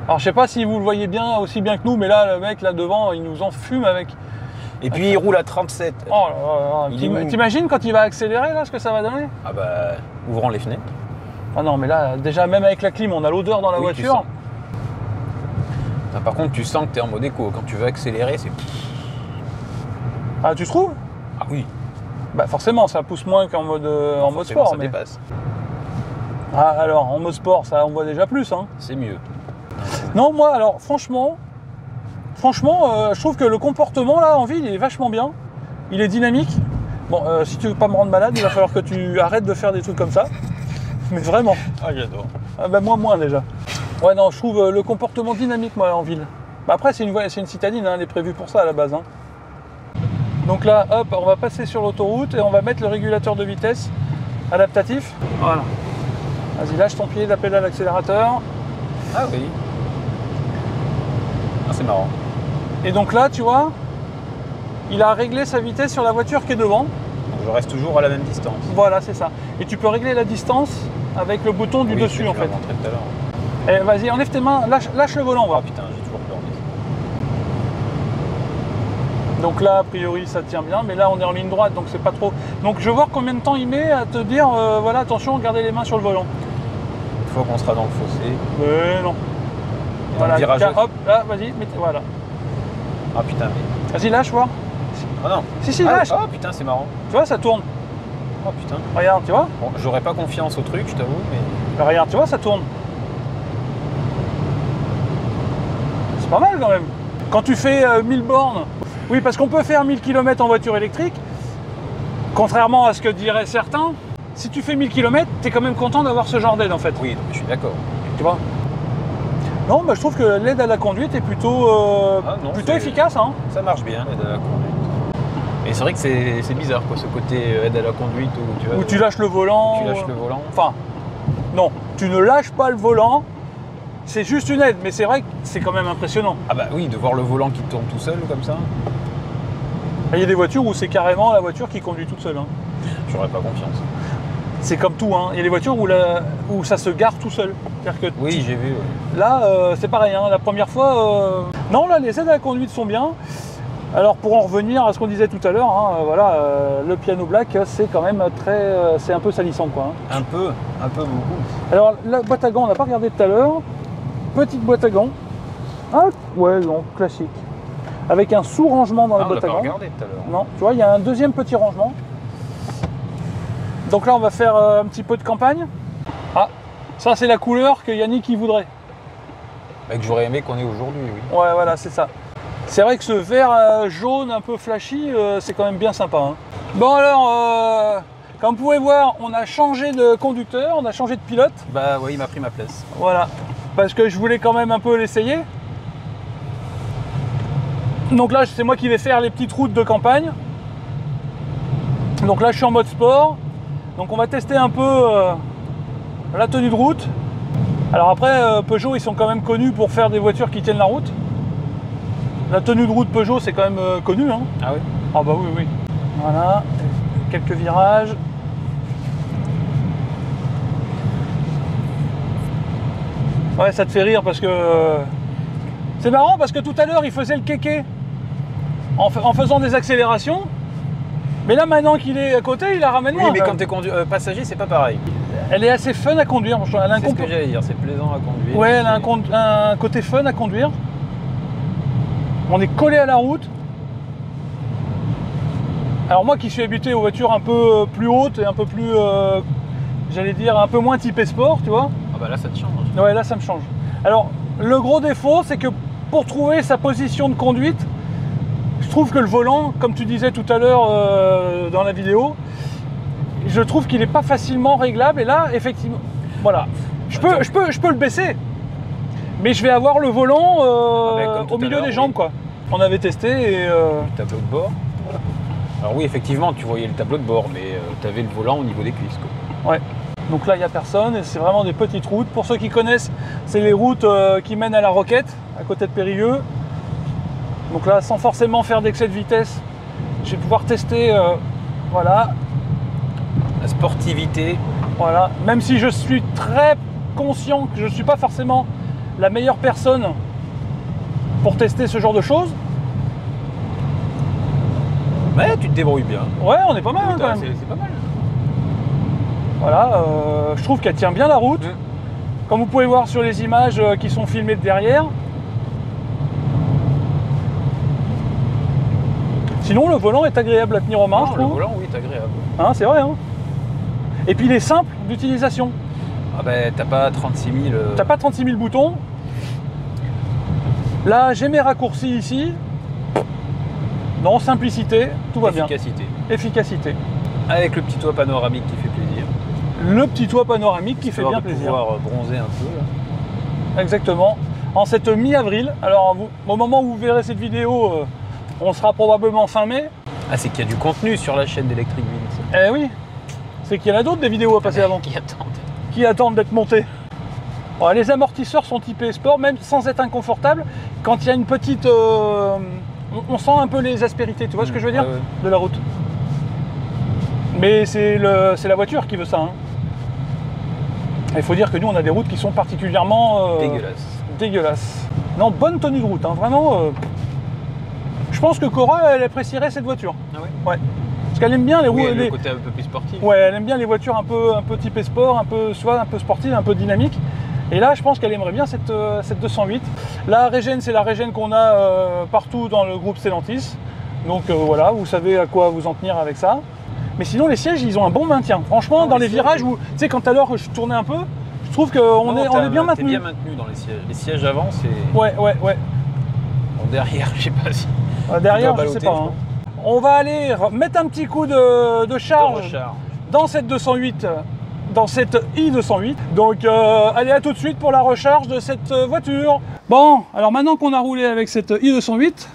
Alors je sais pas si vous le voyez bien, aussi bien que nous, mais là, le mec là devant, il nous en fume avec. Et puis il roule à 37. Oh là là, t'imagines quand il va accélérer là, ce que ça va donner? Ah bah, ouvrant les fenêtres. Ah non mais là, déjà même avec la clim, on a l'odeur dans la voiture. Par contre, tu sens que tu es en mode éco. Quand tu veux accélérer, c'est... Ah, tu trouves? Ah oui. Bah forcément, ça pousse moins qu'en mode, mode sport. Ça dépasse. Ah alors, en mode sport, ça envoie déjà plus. Hein. C'est mieux. Non, moi, alors franchement, je trouve que le comportement là en ville, il est vachement bien. Il est dynamique. Bon, si tu veux pas me rendre malade, il va falloir que tu arrêtes de faire des trucs comme ça. Mais vraiment. Ah, j'adore. Ah, bah moi, moins déjà. Ouais, non, je trouve le comportement dynamique, moi, en ville. Bah, après, c'est une citadine, hein, elle est prévue pour ça à la base. Hein. Donc là, hop, on va passer sur l'autoroute et on va mettre le régulateur de vitesse adaptatif. Voilà. Vas-y, lâche ton pied d'appel à l'accélérateur. Ah oui. Ah, c'est marrant. Et donc là, tu vois, il a réglé sa vitesse sur la voiture qui est devant. Donc je reste toujours à la même distance. Voilà, c'est ça. Et tu peux régler la distance avec le bouton du dessus, en fait. Tout à l'heure. Et vas-y, enlève tes mains, lâche le volant. Ah putain, j'ai toujours peur. Donc là, a priori, ça tient bien, mais là, on est en ligne droite, donc c'est pas trop... Donc je vais voir combien de temps il met à te dire, voilà, attention, gardez les mains sur le volant. Une fois qu'on sera dans le fossé. Mais non. Et Voilà, virage... hop, là, vas-y, voilà. Ah putain, mais... Vas-y, lâche, voir. Ah non. Si, lâche. Ah putain, c'est marrant. Tu vois, ça tourne. Oh putain. Regarde, tu vois. Bon, j'aurais pas confiance au truc, je t'avoue, mais... Bah, regarde, tu vois, ça tourne. C'est pas mal quand même. Quand tu fais 1000 bornes, oui, parce qu'on peut faire 1000 km en voiture électrique, contrairement à ce que diraient certains, si tu fais 1000 km, tu es quand même content d'avoir ce genre d'aide en fait. Oui, je suis d'accord. Tu vois. Non, bah, je trouve que l'aide à la conduite est plutôt efficace. Hein. Ça marche bien, l'aide à la conduite. Et c'est vrai que c'est bizarre, quoi, ce côté aide à la conduite où tu lâches le volant. Tu lâches le volant. Enfin, non, tu ne lâches pas le volant. C'est juste une aide, mais c'est vrai que c'est quand même impressionnant. Ah bah oui, de voir le volant qui tourne tout seul comme ça. Il y a des voitures où c'est carrément la voiture qui conduit toute seule. Hein. J'aurais pas confiance. C'est comme tout, hein. Il y a des voitures où ça se gare tout seul. Que oui, j'ai vu. Ouais. Là, c'est pareil, hein. La première fois... Non, là, les aides à la conduite sont bien. Alors, pour en revenir à ce qu'on disait tout à l'heure, hein, voilà, le piano black, c'est quand même très... c'est un peu salissant, quoi. Hein. Un peu beaucoup. Alors, la boîte à gants, on n'a pas regardé tout à l'heure. Petite boîte à gants. Ah, ouais, non, classique. Avec un sous-rangement dans la boîte à gants. On l'a pas regardé tout à l'heure. Non, tu vois, il y a un deuxième petit rangement. Donc là, on va faire un petit peu de campagne. Ah, ça, c'est la couleur que Yannick il voudrait. Et que j'aurais aimé qu'on ait aujourd'hui, oui. Ouais, voilà, c'est ça. C'est vrai que ce vert jaune un peu flashy, c'est quand même bien sympa. Hein. Bon alors, comme vous pouvez voir, on a changé de conducteur, on a changé de pilote. Bah oui, il m'a pris ma place. Voilà, parce que je voulais quand même un peu l'essayer. Donc là, c'est moi qui vais faire les petites routes de campagne. Donc là, je suis en mode sport. Donc on va tester un peu la tenue de route. Alors après, Peugeot, ils sont quand même connus pour faire des voitures qui tiennent la route. La tenue de route Peugeot, c'est quand même connu. Hein. Ah oui? Ah bah oui, oui. Voilà, quelques virages. Ouais, ça te fait rire parce que... c'est marrant parce que tout à l'heure, il faisait le kéké en faisant des accélérations. Mais là, maintenant qu'il est à côté, il la ramène moins. Oui, mais quand t'es passager, c'est pas pareil. Elle est assez fun à conduire. Elle a C'est ce que j'allais dire, c'est plaisant à conduire. Ouais, elle a un côté fun à conduire. On est collé à la route. Alors moi qui suis habitué aux voitures un peu plus hautes et un peu plus, j'allais dire, un peu moins typé sport, tu vois. Ah bah là ça te change. Ouais, là ça me change. Alors, le gros défaut, c'est que pour trouver sa position de conduite, je trouve que le volant, comme tu disais tout à l'heure dans la vidéo, je trouve qu'il n'est pas facilement réglable. Et là, effectivement, voilà. Je peux le baisser, mais je vais avoir le volant au milieu des jambes, quoi. On avait testé et... Le tableau de bord. Alors oui, effectivement, tu voyais le tableau de bord, mais tu avais le volant au niveau des cuisses, quoi. Ouais. Donc là, il n'y a personne et c'est vraiment des petites routes. Pour ceux qui connaissent, c'est les routes qui mènent à la Roquette, à côté de Périgueux. Donc là, sans forcément faire d'excès de vitesse, je vais pouvoir tester, voilà. La sportivité. Voilà. Même si je suis très conscient que je ne suis pas forcément la meilleure personne pour tester ce genre de choses. Ouais, tu te débrouilles bien. Ouais, on est pas mal, hein, quand même. C'est pas mal. Voilà, je trouve qu'elle tient bien la route. Comme vous pouvez voir sur les images qui sont filmées de derrière. Sinon, le volant est agréable à tenir en main, je trouve. Le volant, oui, est agréable. Hein, c'est vrai, hein. Et puis, il est simple d'utilisation. Ah ben, t'as pas 36 000... T'as pas 36 000 boutons. Là, j'ai mes raccourcis ici. Non, simplicité, tout va bien. Efficacité. Efficacité. Avec le petit toit panoramique qui fait plaisir. Le petit toit panoramique qui fait bien plaisir. Pouvoir bronzer un peu. Là. Exactement. En cette mi-avril. Alors, au moment où vous verrez cette vidéo, on sera probablement fin mai. Ah, c'est qu'il y a du contenu sur la chaîne d'Electric Wheels. Eh oui. C'est qu'il y en a d'autres des vidéos à passer avant. Qui attendent d'être montées. Bon, les amortisseurs sont typés sport, même sans être inconfortables. Quand il y a une petite... on sent un peu les aspérités, tu vois ce que je veux dire, de la route. Mais c'est la voiture qui veut ça. Hein. Il faut dire que nous, on a des routes qui sont particulièrement... dégueulasses. Non, bonne tenue de route, hein, vraiment. Je pense que Cora, elle apprécierait cette voiture. Ah ouais. Ouais. Parce qu'elle aime bien les roues... le côté un peu plus sportif. Ouais, elle aime bien les voitures un peu typées sport, soit un peu sportive, un peu dynamique. Et là, je pense qu'elle aimerait bien cette 208. La Régène, c'est la Régène qu'on a partout dans le groupe Stellantis. Donc voilà, vous savez à quoi vous en tenir avec ça. Mais sinon, les sièges, ils ont un bon maintien. Franchement, dans les virages, où, tu sais, quand à l'heure je tournais un peu, je trouve qu'on est bien maintenu. T'es bien maintenu dans les sièges. Les sièges avant, c'est... Ouais. Bon, derrière, je sais pas si... derrière, je sais pas. Hein. On va aller mettre un petit coup de charge dans cette 208. Dans cette i208. Donc allez, à tout de suite pour la recharge de cette voiture. Bon, alors maintenant qu'on a roulé avec cette i208,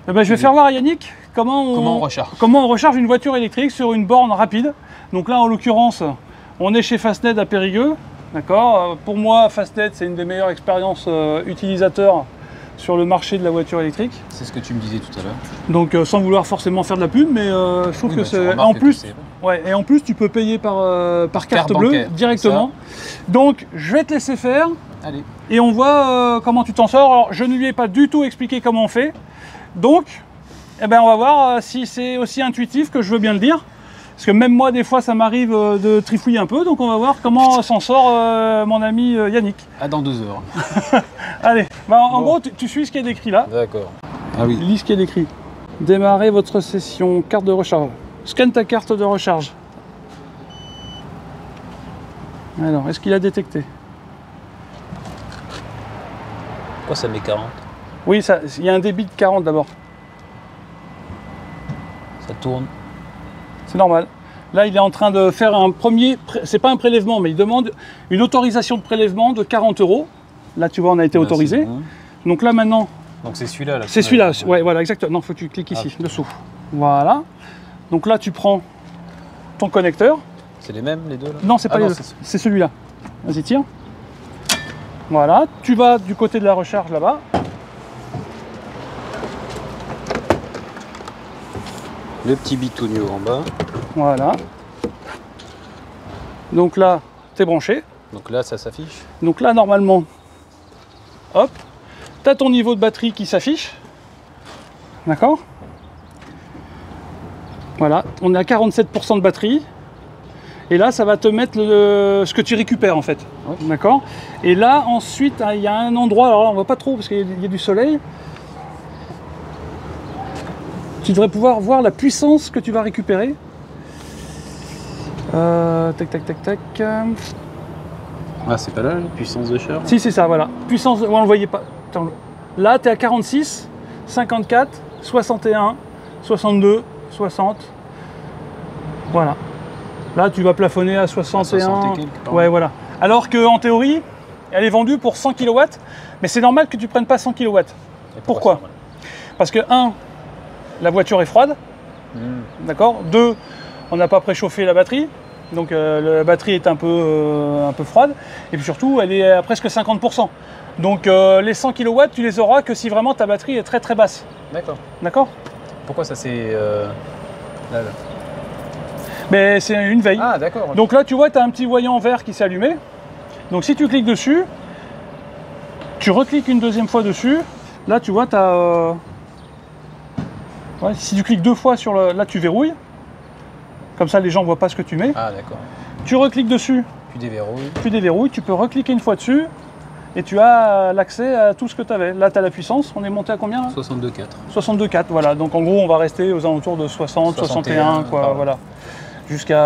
eh ben, je vais faire voir à Yannick comment on recharge une voiture électrique sur une borne rapide. Donc là, en l'occurrence, on est chez Fastned à Périgueux. D'accord. Pour moi, Fastned, c'est une des meilleures expériences utilisateurs sur le marché de la voiture électrique. C'est ce que tu me disais tout à l'heure. Donc sans vouloir forcément faire de la pub, mais je trouve que c'est... En plus, et en plus, tu peux payer par carte bleue bancaire, directement. Donc je vais te laisser faire. Allez. Et on voit comment tu t'en sors. Alors je ne lui ai pas du tout expliqué comment on fait. Donc eh ben, on va voir si c'est aussi intuitif que je veux bien le dire. Parce que même moi, des fois, ça m'arrive de trifouiller un peu. Donc on va voir comment s'en sort mon ami Yannick. Ah, dans 2 heures. Allez, bah, en gros, tu suis ce qui est décrit là. D'accord. Ah oui. Lis ce qui est décrit. Démarrer votre session, carte de recharge. Scanne ta carte de recharge. Alors, est-ce qu'il a détecté? Pourquoi ça met 40? Oui, il y a un débit de 40 d'abord. Ça tourne. C'est normal. Là, il est en train de faire un premier... C'est pas un prélèvement, mais il demande une autorisation de prélèvement de 40 €. Là, tu vois, on a été autorisé. Bon. Donc là, maintenant... Donc c'est celui-là. C'est celui-là, ouais, voilà, exactement. Non, il faut que tu cliques ici, dessous. Voilà. Donc là, tu prends ton connecteur. C'est les mêmes, les deux là? Non, c'est pas les deux. C'est celui-là. Vas-y, tire. Voilà. Tu vas du côté de la recharge, là-bas. Le petit bitonio en bas. Voilà. Donc là, t'es branché. Donc là, ça s'affiche. Donc là, normalement, hop, tu as ton niveau de batterie qui s'affiche. D'accord? Voilà, on est à 47% de batterie. Et là, ça va te mettre ce que tu récupères en fait. Okay. D'accord. Et là, ensuite, il y a un endroit, alors là, on voit pas trop parce qu'il y a du soleil. Tu devrais pouvoir voir la puissance que tu vas récupérer. Tac, tac, tac, tac. Ah, c'est pas là, la puissance de charge? Si, c'est ça, voilà. Puissance, on ne le voyait pas. Attends, là, tu es à 46, 54, 61, 62, 60. Voilà. Là, tu vas plafonner à 61. 60 et quelques, ouais, voilà. Alors qu'en théorie, elle est vendue pour 100 kW, mais c'est normal que tu ne prennes pas 100 kW. Pourquoi? Parce que, 1, la voiture est froide. D'accord. 2, on n'a pas préchauffé la batterie. Donc la batterie est un peu froide. Et puis surtout, elle est à presque 50%. Donc les 100 kW, tu les auras que si vraiment ta batterie est très très basse. D'accord. D'accord. Pourquoi ça c'est là? Mais c'est une veille. Ah d'accord. Okay. Donc là, tu vois, tu as un petit voyant vert qui s'est allumé. Donc si tu cliques dessus, tu recliques une deuxième fois dessus. Là, tu vois, tu as... Ouais, si tu cliques 2 fois sur le... Là, tu verrouilles. Comme ça, les gens ne voient pas ce que tu mets. Ah d'accord. Tu recliques dessus. Tu déverrouilles. Tu déverrouilles. Tu peux recliquer une fois dessus. Et tu as l'accès à tout ce que tu avais. Là, tu as la puissance. On est monté à combien là? 62,4. 62,4, voilà. Donc en gros, on va rester aux alentours de 60, 61, quoi. Pardon. Voilà. Jusqu'à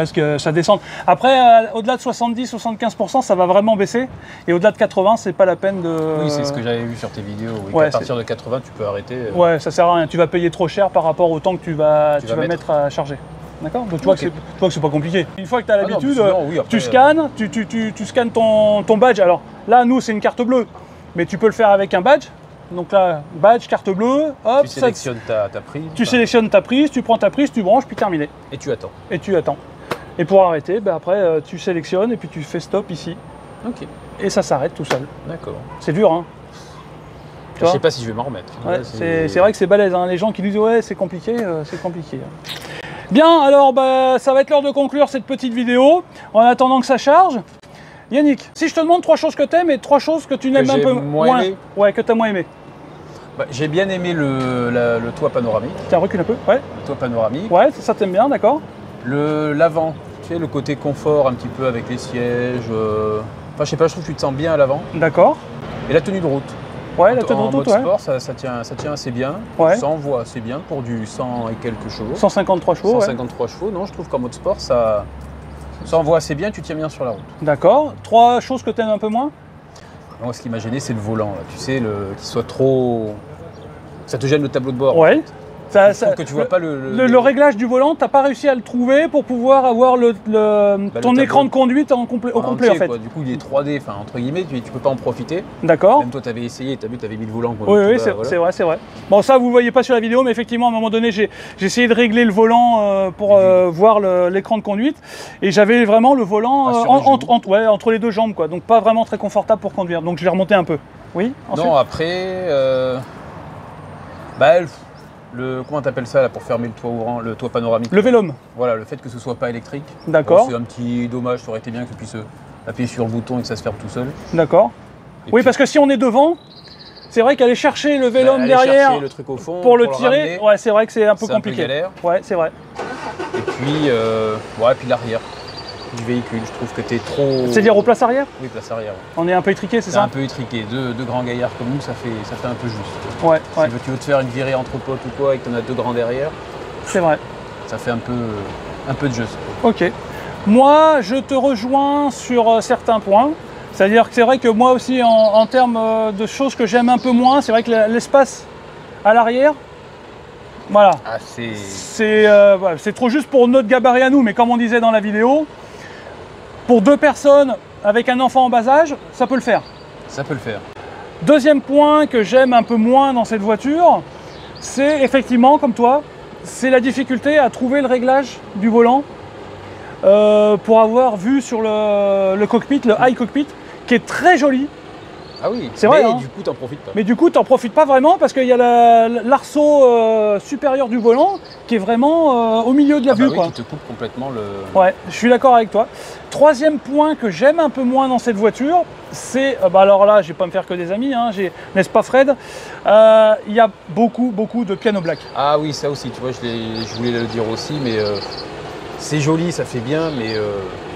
ce que ça descende. Après, au-delà de 70-75%, ça va vraiment baisser. Et au-delà de 80, c'est pas la peine de... Oui, c'est ce que j'avais vu sur tes vidéos. Oui, ouais, à partir de 80, tu peux arrêter. Ouais, ça sert à rien. Tu vas payer trop cher par rapport au temps que tu vas mettre à charger. D'accord. Donc tu vois que c'est pas compliqué. Une fois que tu as l'habitude, oui, tu scannes, tu scannes ton badge. Alors là, nous, c'est une carte bleue. Mais tu peux le faire avec un badge. Donc là, badge, carte bleue, hop. Tu sélectionnes ta prise. Tu sélectionnes ta prise, tu prends ta prise, tu branches, puis terminé. Et tu attends. Et tu attends. Et pour arrêter, après, tu sélectionnes et puis tu fais stop ici. Ok. Et ça s'arrête tout seul. D'accord. C'est dur, hein. Je sais pas si je vais m'en remettre. Ouais, c'est vrai que c'est balèze, hein. Les gens qui disent ouais, c'est compliqué, c'est compliqué. Bien, alors ça va être l'heure de conclure cette petite vidéo. En attendant que ça charge. Yannick, si je te demande 3 choses que tu aimes et 3 choses que tu n'aimes un peu moins. Ouais, que tu as moins aimé. J'ai bien aimé le toit panoramique. Tiens, recule un peu. Ouais. Le toit panoramique. Ouais, ça t'aime bien, d'accord. L'avant, tu sais, le côté confort un petit peu avec les sièges. Enfin, je sais pas, je trouve que tu te sens bien à l'avant. D'accord. Et la tenue de route. Ouais, la tenue de route, en mode sport, ça tient assez bien. Ouais. Ça envoie assez bien pour du 100 et quelques chevaux. 153 chevaux, 153 chevaux, non, je trouve qu'en mode sport, ça envoie assez bien, tu tiens bien sur la route. D'accord. 3 choses que tu aimes un peu moins? Moi, ce qui m'a gêné, c'est le volant. Là. Tu sais, qu'il soit trop... Ça te gêne le tableau de bord. Ouais. En fait. Que tu vois pas le réglage du volant, tu n'as pas réussi à le trouver pour pouvoir avoir ton écran de conduite au complet en fait. Quoi. Du coup, il est 3D, enfin entre guillemets, tu peux pas en profiter. D'accord. Même toi, tu avais essayé, tu avais mis le volant. Oui, c'est vrai. Bon, ça, vous ne voyez pas sur la vidéo, mais effectivement, à un moment donné, j'ai essayé de régler le volant pour voir l'écran de conduite. Et j'avais vraiment le volant entre les 2 jambes, quoi. Donc pas vraiment très confortable pour conduire. Donc je l'ai remonté un peu. Oui, ensuite. Non, après... comment t'appelles ça là, pour fermer le toit panoramique? Le vélum. Voilà, le fait que ce soit pas électrique. D'accord. C'est un petit dommage, ça aurait été bien que tu puisses appuyer sur le bouton et que ça se ferme tout seul. D'accord. Oui, parce que si on est devant, c'est vrai qu'aller chercher le vélum derrière le truc au fond, pour le tirer, ouais, c'est vrai que c'est un peu compliqué. Un peu galère. Ouais, c'est vrai. Et puis, puis l'arrière du véhicule, je trouve que t'es trop... C'est-à-dire aux places arrière? Oui, place arrière. Ouais. On est un peu étriqué, c'est ça? Un peu étriqué. Deux grands gaillards comme nous, ça fait un peu juste. Ouais. Si tu veux te faire une virée entre potes ou quoi et que t'en as 2 grands derrière, c'est vrai. Ça fait un peu de juste. Ok. Moi, je te rejoins sur certains points. C'est-à-dire que c'est vrai que moi aussi, en termes de choses que j'aime un peu moins, c'est vrai que l'espace à l'arrière, voilà. Ah, c'est trop juste pour notre gabarit à nous, mais comme on disait dans la vidéo, pour 2 personnes avec un enfant en bas âge, ça peut le faire. Ça peut le faire. Deuxième point que j'aime un peu moins dans cette voiture, c'est effectivement, comme toi, c'est la difficulté à trouver le réglage du volant pour avoir vu sur le cockpit, le high cockpit, qui est très joli. Ah oui, c'est vrai. Mais hein. du coup, t'en profites pas. Mais du coup, t'en profites pas vraiment parce qu'il y a l'arceau supérieur du volant qui est vraiment au milieu de la vue. Oui, quoi. qui te coupe complètement le... Ouais, je suis d'accord avec toi. Troisième point que j'aime un peu moins dans cette voiture, c'est... alors là, je vais pas me faire que des amis, hein, n'est-ce pas Fred? Il y a beaucoup de piano black. Ah oui, ça aussi, tu vois, je voulais le dire aussi, mais c'est joli, ça fait bien, mais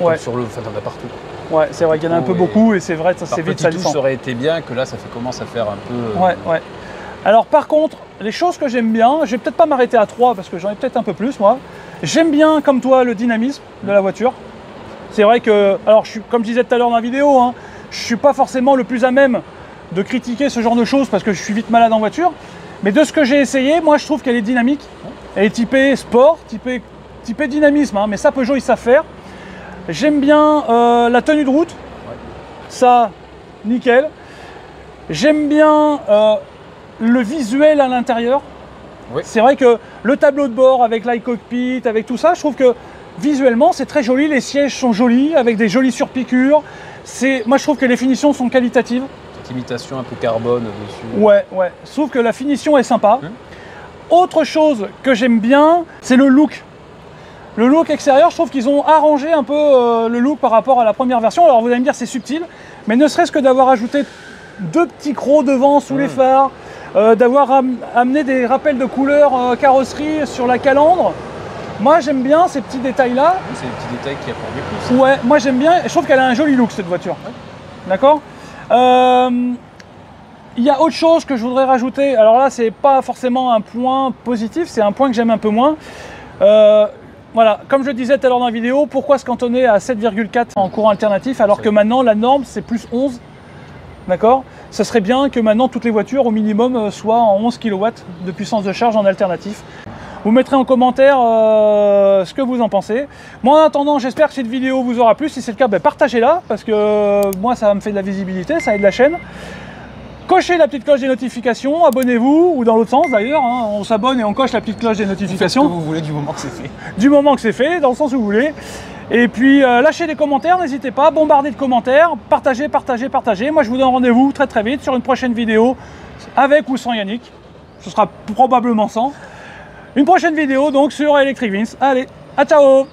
Ouais. sur le, enfin, t'en as partout. Ouais, c'est vrai qu'il y en a un peu Et beaucoup et c'est vrai que ça Par c'est vite petit touche, salissant. ça aurait été bien, que là, ça commence à faire un peu. Ouais, ouais. Alors par contre, les choses que j'aime bien, je vais peut-être pas m'arrêter à 3 parce que j'en ai peut-être un peu plus moi. J'aime bien, comme toi, le dynamisme de la voiture. C'est vrai que, alors comme je disais tout à l'heure dans la vidéo, hein, je suis pas forcément le plus à même de critiquer ce genre de choses parce que je suis vite malade en voiture. Mais de ce que j'ai essayé, moi je trouve qu'elle est dynamique. Elle est typée sport, typée dynamisme, hein, mais ça Peugeot ils savent faire. J'aime bien la tenue de route. Ça, nickel. J'aime bien le visuel à l'intérieur. Oui. C'est vrai que le tableau de bord avec l'iCockpit, avec tout ça, je trouve que visuellement c'est très joli. Les sièges sont jolis, avec des jolies surpiqûres. Moi je trouve que les finitions sont qualitatives. Cette imitation un peu carbone dessus. Ouais, ouais. Je trouve que la finition est sympa. Autre chose que j'aime bien, c'est le look. Le look extérieur, je trouve qu'ils ont arrangé un peu le look par rapport à la première version. Alors vous allez me dire c'est subtil, mais ne serait-ce que d'avoir ajouté 2 petits crocs devant sous les phares, d'avoir amené des rappels de couleur carrosserie sur la calandre. Moi j'aime bien ces petits détails-là. C'est des petits détails qui apportent du plus. Ouais, moi j'aime bien. Je trouve qu'elle a un joli look cette voiture. D'accord. Il y a autre chose que je voudrais rajouter. Alors là, c'est pas forcément un point positif, c'est un point que j'aime un peu moins. Voilà, comme je disais tout à l'heure dans la vidéo, pourquoi se cantonner à 7,4 en courant alternatif alors que maintenant la norme c'est plus 11. D'accord. Ça serait bien que maintenant toutes les voitures au minimum soient en 11 kW de puissance de charge en alternatif. Vous mettrez en commentaire ce que vous en pensez. Moi en attendant, j'espère que cette vidéo vous aura plu. Si c'est le cas, partagez-la parce que moi ça me fait de la visibilité, ça aide la chaîne. Cochez la petite cloche des notifications, abonnez-vous, ou dans l'autre sens d'ailleurs, hein, on s'abonne et on coche la petite cloche des notifications. Faites ce que vous voulez du moment que c'est fait. Du moment que c'est fait, dans le sens où vous voulez. Et puis lâchez des commentaires, n'hésitez pas, bombardez de commentaires, partagez, partagez, partagez. Moi je vous donne rendez-vous très très vite sur une prochaine vidéo, avec ou sans Yannick. Ce sera probablement sans. Une prochaine vidéo donc sur Electric Vince. Allez, à ciao!